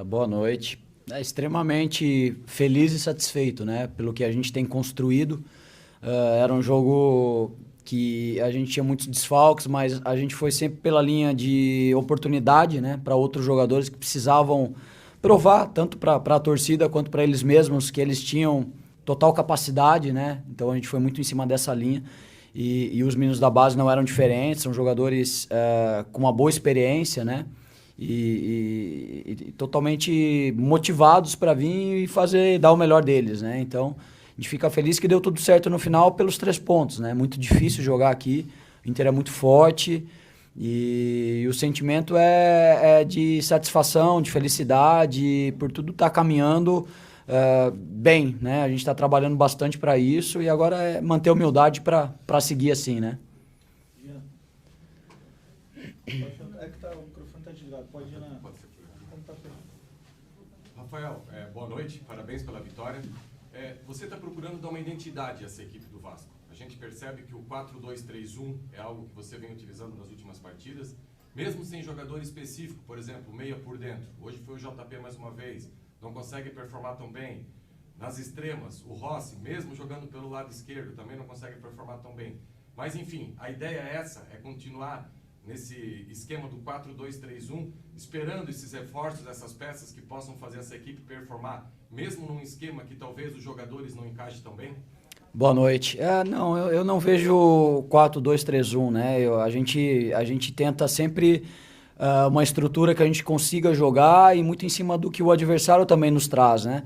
Boa noite. Extremamente feliz e satisfeito, né, pelo que a gente tem construído. Era um jogo que a gente tinha muitos desfalques, mas a gente foi sempre pela linha de oportunidade, né, para outros jogadores que precisavam provar, tanto para a torcida quanto para eles mesmos, que eles tinham total capacidade, né? Então a gente foi muito em cima dessa linha. E os meninos da base não eram diferentes, são jogadores com uma boa experiência, né? E totalmente motivados para vir e fazer, dar o melhor deles, né? Então, a gente fica feliz que deu tudo certo no final pelos 3 pontos, né? Muito difícil jogar aqui, o Inter é muito forte e o sentimento é de satisfação, de felicidade, por tudo estar caminhando bem, né? A gente está trabalhando bastante para isso e agora é manter a humildade para seguir assim, né? É que o microfone está desligado. Pode ir na... Pode ser por aqui. Rafael, boa noite, parabéns pela vitória. Você está procurando dar uma identidade a essa equipe do Vasco. A gente percebe que o 4-2-3-1 é algo que você vem utilizando nas últimas partidas, mesmo sem jogador específico, por exemplo, meia por dentro. Hoje foi o JP mais uma vez, não consegue performar tão bem. Nas extremas, o Rossi, mesmo jogando pelo lado esquerdo, também não consegue performar tão bem. Mas enfim, a ideia é essa, é continuar nesse esquema do 4-2-3-1, esperando esses reforços, essas peças que possam fazer essa equipe performar, mesmo num esquema que talvez os jogadores não encaixem tão bem? Boa noite. Não, eu não vejo 4-2-3-1, né? A gente tenta sempre uma estrutura que a gente consiga jogar e muito em cima do que o adversário também nos traz, né?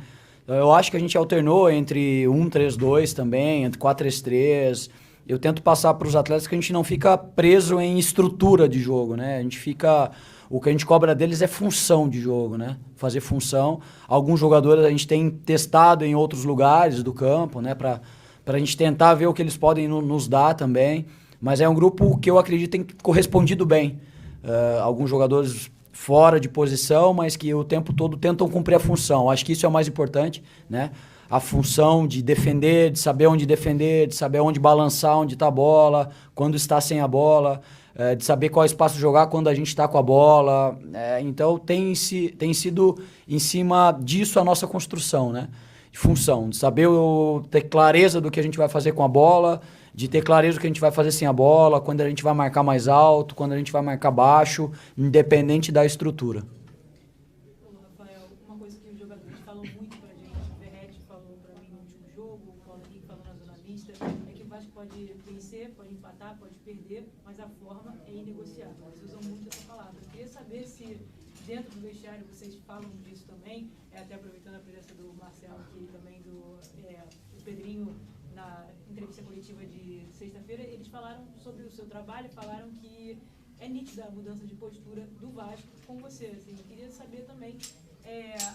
Eu acho que a gente alternou entre 1-3-2 também, entre 4-3-3. Eu tento passar para os atletas que a gente não fica preso em estrutura de jogo, né? A gente fica... O que a gente cobra deles é função de jogo, né? Fazer função. Alguns jogadores a gente tem testado em outros lugares do campo, né? Para a gente tentar ver o que eles podem nos dar também. Mas é um grupo que eu acredito tem correspondido bem. Alguns jogadores fora de posição, mas que o tempo todo tentam cumprir a função. Acho que isso é o mais importante, né? A função de defender, de saber onde balançar, onde está a bola, quando está sem a bola, de saber qual espaço jogar quando a gente está com a bola. Então tem sido em cima disso a nossa construção, né? De função, de saber ter clareza do que a gente vai fazer com a bola, de ter clareza do que a gente vai fazer sem a bola, quando a gente vai marcar mais alto, quando a gente vai marcar baixo, independente da estrutura. Rafael, uma coisa que os jogadores falam muito pra gente, o Verratti falou pra mim no último jogo, o Paulo Henrique falou na zona mista, é que o Vasco pode vencer, pode empatar, pode perder, mas a forma é inegociável. Eles usam muito essa palavra. Eu queria saber se dentro do vestiário vocês falam disso também, até aproveitando a presença do Marcelo aqui também, do Pedrinho, na entrevista coletiva de sexta-feira, eles falaram sobre o seu trabalho, falaram que é nítida a mudança de postura do Vasco com você. Assim, eu queria saber também,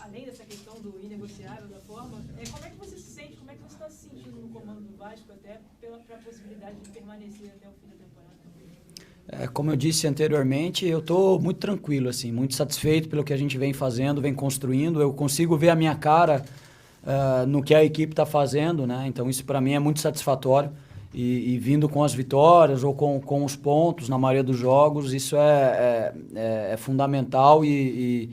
além dessa questão do inegociável, da forma, como é que você se sente, como é que você está se sentindo no comando do Vasco, até para a possibilidade de permanecer até o fim da temporada? Como eu disse anteriormente, eu estou muito tranquilo, assim, muito satisfeito pelo que a gente vem fazendo, vem construindo. Eu consigo ver a minha cara no que a equipe está fazendo, né? Então isso para mim é muito satisfatório. E vindo com as vitórias ou com os pontos na maioria dos jogos, isso é fundamental e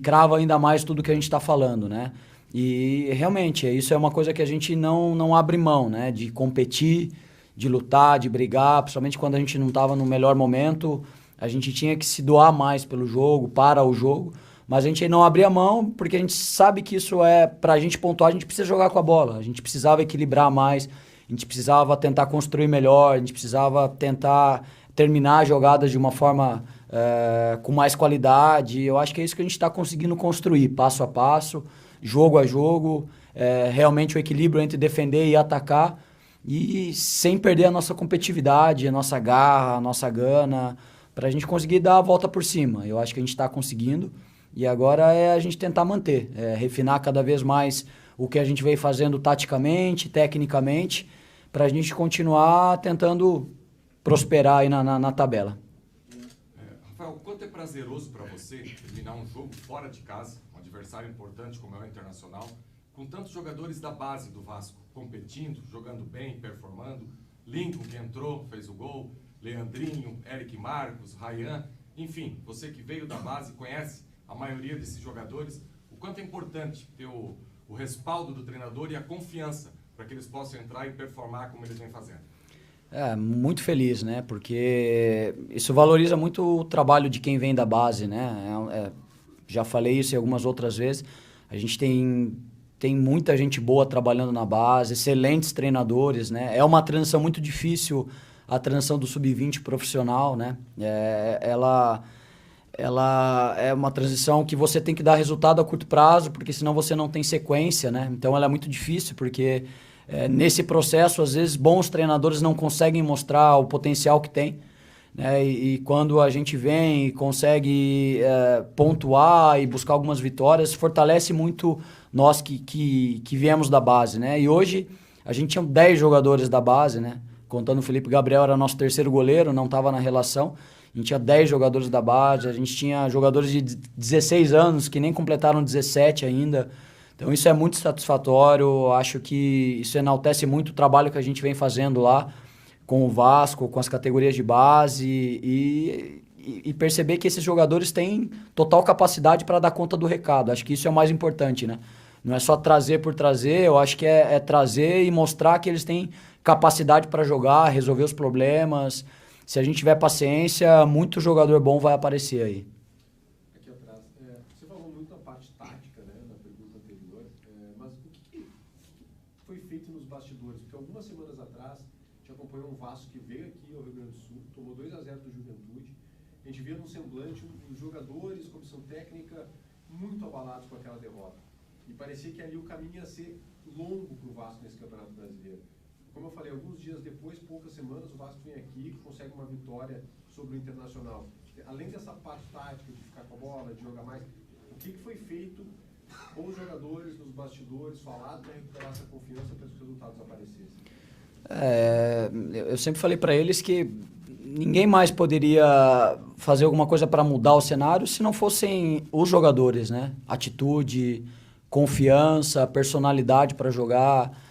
crava ainda mais tudo que a gente está falando, né? E realmente, isso é uma coisa que a gente não abre mão, né? De competir, de lutar, de brigar, principalmente quando a gente não estava no melhor momento, a gente tinha que se doar mais pelo jogo, para o jogo, mas a gente não abria mão porque a gente sabe que isso para a gente pontuar, a gente precisa jogar com a bola, a gente precisava equilibrar mais, a gente precisava tentar construir melhor, a gente precisava tentar terminar jogadas de uma forma com mais qualidade. Eu acho que é isso que a gente está conseguindo construir, passo a passo, jogo a jogo, realmente o equilíbrio entre defender e atacar, e sem perder a nossa competitividade, a nossa garra, a nossa gana, para a gente conseguir dar a volta por cima. Eu acho que a gente está conseguindo, e agora é a gente tentar manter, refinar cada vez mais o que a gente vem fazendo taticamente, tecnicamente, para a gente continuar tentando prosperar aí na tabela. Rafael, quanto é prazeroso para você terminar um jogo fora de casa, um adversário importante como é o Internacional, com tantos jogadores da base do Vasco competindo, jogando bem, performando, Lincoln que entrou, fez o gol, Leandrinho, Eric Marcos, Ryan, enfim, você que veio da base, conhece a maioria desses jogadores, o quanto é importante ter o respaldo do treinador e a confiança para que eles possam entrar e performar como eles vêm fazendo. Muito feliz, né? Porque isso valoriza muito o trabalho de quem vem da base, né? Já falei isso algumas outras vezes. A gente tem muita gente boa trabalhando na base, excelentes treinadores, né? É uma transição muito difícil, a transição do sub-20 profissional, né? Ela é uma transição que você tem que dar resultado a curto prazo, porque senão você não tem sequência, né? Então ela é muito difícil, porque nesse processo, às vezes, bons treinadores não conseguem mostrar o potencial que tem, né? E quando a gente vem e consegue pontuar e buscar algumas vitórias, fortalece muito nós que viemos da base, né? E hoje a gente tinha 10 jogadores da base, né? Contando o Felipe Gabriel, era nosso terceiro goleiro, não estava na relação. A gente tinha 10 jogadores da base, a gente tinha jogadores de 16 anos que nem completaram 17 ainda. Então isso é muito satisfatório, acho que isso enaltece muito o trabalho que a gente vem fazendo lá com o Vasco, com as categorias de base e perceber que esses jogadores têm total capacidade para dar conta do recado. Acho que isso é o mais importante, né? Não é só trazer por trazer, eu acho que é trazer e mostrar que eles têm capacidade para jogar, resolver os problemas. Se a gente tiver paciência, muito jogador bom vai aparecer aí. Aqui atrás, você falou muito da parte tática, né, na pergunta anterior, mas o que foi feito nos bastidores? Porque algumas semanas atrás, a gente acompanhou um Vasco que veio aqui ao Rio Grande do Sul, tomou 2-0 do Juventude, a gente via no semblante os jogadores, comissão técnica, muito abalados com aquela derrota. E parecia que ali o caminho ia ser longo para o Vasco nesse Campeonato Brasileiro. Como eu falei, alguns dias depois, poucas semanas, o Vasco vem aqui, consegue uma vitória sobre o Internacional. Além dessa parte tática, de ficar com a bola, de jogar mais, o que foi feito com os jogadores, nos bastidores, falado para recuperar essa confiança para que os resultados aparecessem? Eu sempre falei para eles que ninguém mais poderia fazer alguma coisa para mudar o cenário se não fossem os jogadores, né? Atitude, confiança, personalidade para jogar.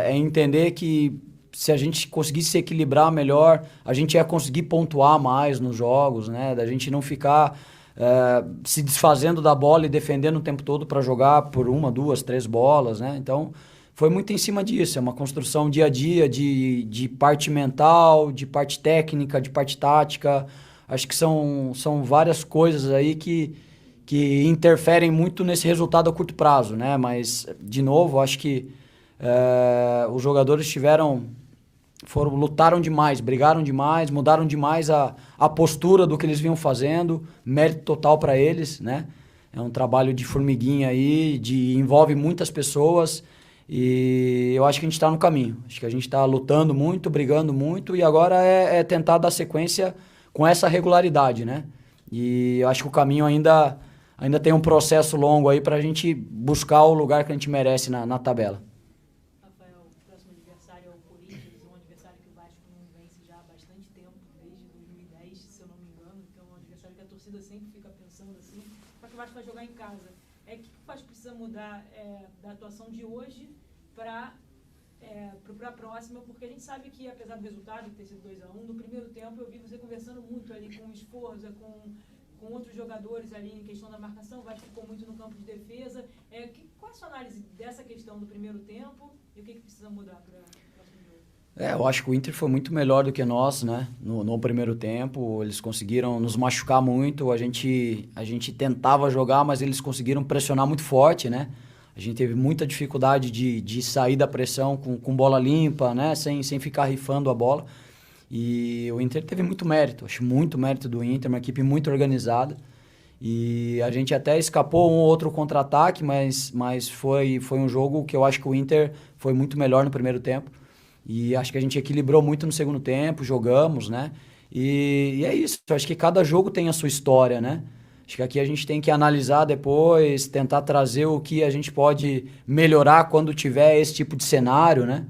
Entender que se a gente conseguisse se equilibrar melhor, a gente ia conseguir pontuar mais nos jogos, né? Da gente não ficar se desfazendo da bola e defendendo o tempo todo para jogar por 1, 2, 3 bolas, né? Então, foi muito em cima disso. É uma construção dia a dia de parte mental, de parte técnica, de parte tática. Acho que são várias coisas aí que interferem muito nesse resultado a curto prazo, né? Mas, de novo, acho que os jogadores lutaram demais, brigaram demais, mudaram demais a postura do que eles vinham fazendo, mérito total para eles, né? É um trabalho de formiguinha aí, envolve muitas pessoas e eu acho que a gente está no caminho. Acho que a gente está lutando muito, brigando muito e agora é tentar dar sequência com essa regularidade, né? E eu acho que o caminho ainda tem um processo longo aí para a gente buscar o lugar que a gente merece na tabela. Vai jogar em casa. O que o Vasco precisa mudar da atuação de hoje para a próxima? Porque a gente sabe que, apesar do resultado ter sido 2-1, no primeiro tempo eu vi você conversando muito ali com o Esforza, com outros jogadores ali em questão da marcação. O Vasco ficou muito no campo de defesa. Qual é a sua análise dessa questão do primeiro tempo e o que precisa mudar para o próximo jogo? Eu acho que o Inter foi muito melhor do que nós, né? No primeiro tempo, eles conseguiram nos machucar muito, a gente tentava jogar, mas eles conseguiram pressionar muito forte, né? A gente teve muita dificuldade de sair da pressão com bola limpa, né? Sem ficar rifando a bola. E o Inter teve muito mérito, acho muito mérito do Inter, uma equipe muito organizada. E a gente até escapou um ou outro contra-ataque, mas foi um jogo que eu acho que o Inter foi muito melhor no primeiro tempo. E acho que a gente equilibrou muito no segundo tempo, jogamos, né? E é isso, acho que cada jogo tem a sua história, né? Acho que aqui a gente tem que analisar depois, tentar trazer o que a gente pode melhorar quando tiver esse tipo de cenário, né?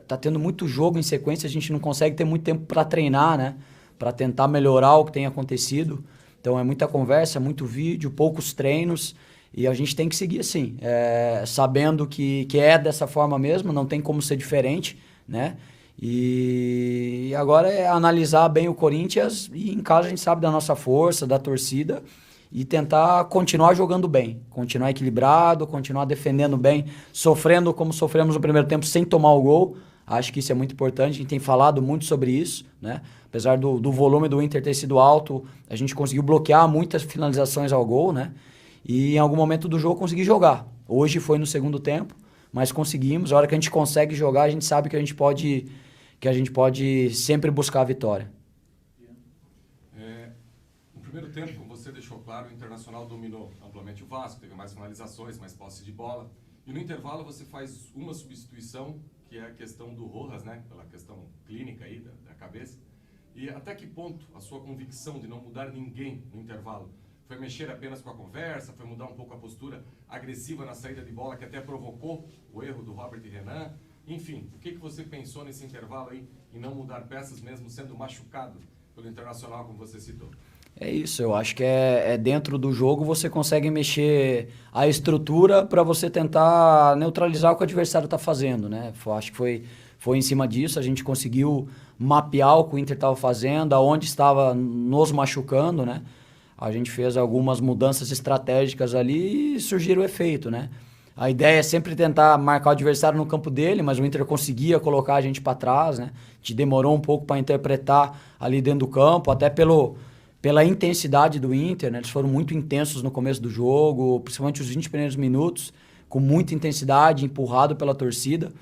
Tá tendo muito jogo em sequência, a gente não consegue ter muito tempo para treinar, né? Para tentar melhorar o que tem acontecido. Então é muita conversa, muito vídeo, poucos treinos. E a gente tem que seguir assim, sabendo que é dessa forma mesmo, não tem como ser diferente, né? E agora é analisar bem o Corinthians e em casa a gente sabe da nossa força, da torcida e tentar continuar jogando bem, continuar equilibrado, continuar defendendo bem, sofrendo como sofremos no primeiro tempo sem tomar o gol. Acho que isso é muito importante, a gente tem falado muito sobre isso, né? Apesar do volume do Inter ter sido alto, a gente conseguiu bloquear muitas finalizações ao gol, né? E em algum momento do jogo consegui jogar. Hoje foi no segundo tempo, mas conseguimos. A hora que a gente consegue jogar, a gente sabe que a gente pode sempre buscar a vitória. No primeiro tempo, como você deixou claro, o Internacional dominou amplamente o Vasco, teve mais finalizações, mais posse de bola. E no intervalo você faz uma substituição, que é a questão do Rojas, né? Pela questão clínica aí da cabeça. E até que ponto a sua convicção de não mudar ninguém no intervalo foi mexer apenas com a conversa, foi mudar um pouco a postura agressiva na saída de bola, que até provocou o erro do Robert e Renan? Enfim, o que você pensou nesse intervalo aí em não mudar peças mesmo sendo machucado pelo Internacional, como você citou? É isso, eu acho que é dentro do jogo você consegue mexer a estrutura para você tentar neutralizar o que o adversário está fazendo, né? Acho que foi em cima disso, a gente conseguiu mapear o que o Inter estava fazendo, aonde estava nos machucando, né? A gente fez algumas mudanças estratégicas ali e surgiram o efeito, né? A ideia é sempre tentar marcar o adversário no campo dele, mas o Inter conseguia colocar a gente para trás, né? A gente demorou um pouco para interpretar ali dentro do campo, até pela intensidade do Inter, né? Eles foram muito intensos no começo do jogo, principalmente os 20 primeiros minutos, com muita intensidade, empurrado pela torcida.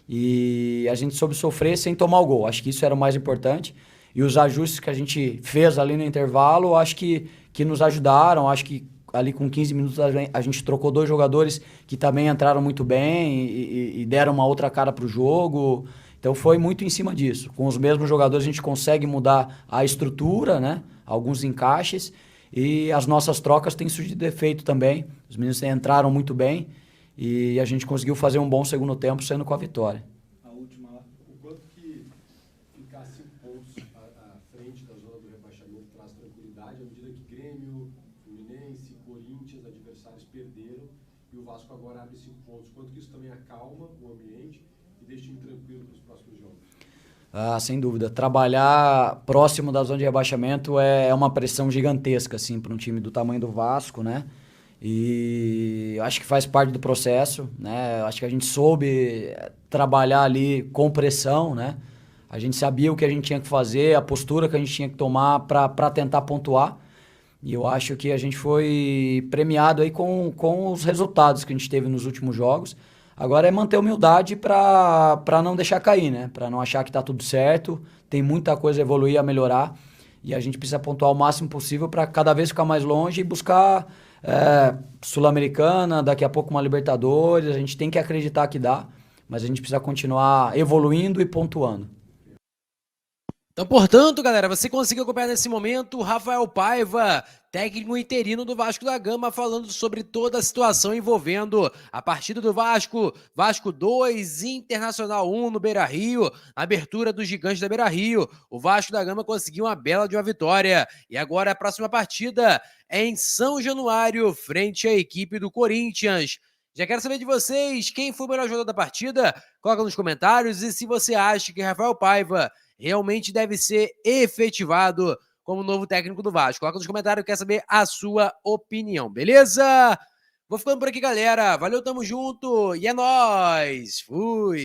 E a gente soube sofrer sem tomar o gol. Acho que isso era o mais importante. E os ajustes que a gente fez ali no intervalo, acho que nos ajudaram. Acho que ali com 15 minutos a gente trocou 2 jogadores que também entraram muito bem e deram uma outra cara para o jogo. Então foi muito em cima disso. Com os mesmos jogadores a gente consegue mudar a estrutura, né? Alguns encaixes, e as nossas trocas têm surgido efeito também. Os meninos entraram muito bem e a gente conseguiu fazer um bom segundo tempo sendo com a vitória. A última lá, o quanto que ficar 5 pontos à frente da zona do rebaixamento traz tranquilidade, à medida que Grêmio, Fluminense, Corinthians, adversários perderam e o Vasco agora abre 5 pontos. Quanto que isso também acalma o ambiente e deixa o time tranquilo para os próximos jogos? Ah, sem dúvida. Trabalhar próximo da zona de rebaixamento é uma pressão gigantesca, assim, para um time do tamanho do Vasco, né? E acho que faz parte do processo, né? Acho que a gente soube trabalhar ali com pressão, né? A gente sabia o que a gente tinha que fazer, a postura que a gente tinha que tomar para tentar pontuar. E eu acho que a gente foi premiado aí com os resultados que a gente teve nos últimos jogos. Agora é manter a humildade para não deixar cair, né? Para não achar que está tudo certo. Tem muita coisa a evoluir, a melhorar. E a gente precisa pontuar o máximo possível para cada vez ficar mais longe e buscar Sul-Americana, daqui a pouco uma Libertadores. A gente tem que acreditar que dá, mas a gente precisa continuar evoluindo e pontuando. Então, portanto, galera, você conseguiu acompanhar nesse momento o Rafael Paiva, técnico interino do Vasco da Gama, falando sobre toda a situação envolvendo a partida do Vasco, Vasco 2, Internacional 1 no Beira-Rio, abertura do gigante da Beira-Rio. O Vasco da Gama conseguiu uma bela de uma vitória. E agora a próxima partida é em São Januário, frente à equipe do Corinthians. Já quero saber de vocês, quem foi o melhor jogador da partida? Coloca nos comentários, e se você acha que Rafael Paiva realmente deve ser efetivado como novo técnico do Vasco. Coloca nos comentários, eu quero saber a sua opinião, beleza? Vou ficando por aqui, galera. Valeu, tamo junto e é nóis! Fui!